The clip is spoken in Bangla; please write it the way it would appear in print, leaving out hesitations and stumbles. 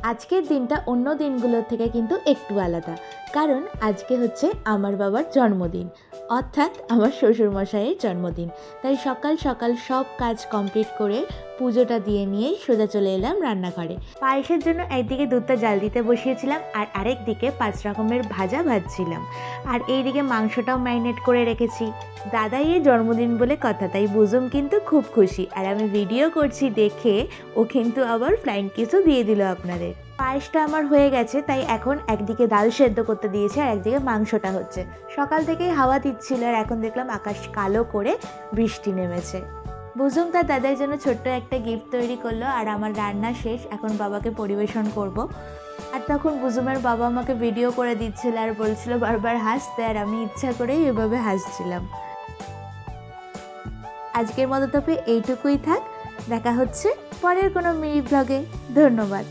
আজকের দিনটা অন্য দিনগুলোর থেকে কিন্তু একটু আলাদা, কারণ আজকে হচ্ছে আমার বাবার জন্মদিন, অর্থাৎ আমার শ্বশুরমশাইয়ের জন্মদিন। তাই সকাল সকাল সব কাজ কমপ্লিট করে পুজোটা দিয়ে নিয়েই সোজা চলে এলাম রান্নাঘরে। পায়েসের জন্য একদিকে দুধটা জাল দিতে বসিয়েছিলাম, আর আরেক দিকে 5 রকমের ভাজা ভাজছিলাম, আর এইদিকে মাংসটাও ম্যারিনেট করে রেখেছি। দাদাই এর জন্মদিন বলে কথা, তাই বুজুম কিন্তু খুব খুশি, আর আমি ভিডিও করছি দেখে ও কিন্তু আবার ফ্লাইং কিসও দিয়ে দিল আপনাদের। পায়েসটা আমার হয়ে গেছে, তাই এখন একদিকে ডাল সেদ্ধ করতে দিয়েছে আর একদিকে মাংসটা হচ্ছে। সকাল থেকেই হাওয়া দিচ্ছিল, আর এখন দেখলাম আকাশ কালো করে বৃষ্টি নেমেছে। বুজুম তার দাদার জন্য ছোট্ট একটা গিফট তৈরি করলো, আর আমার রান্না শেষ, এখন বাবাকে পরিবেশন করব। আর তখন বুজুমের বাবা আমাকে ভিডিও করে দিচ্ছিল আর বলছিল বারবার হাসতে, আর আমি ইচ্ছা করেই এভাবে হাসছিলাম। আজকের মতো তবে এইটুকুই থাক, দেখা হচ্ছে পরের কোনো মিনি ব্লগে। ধন্যবাদ।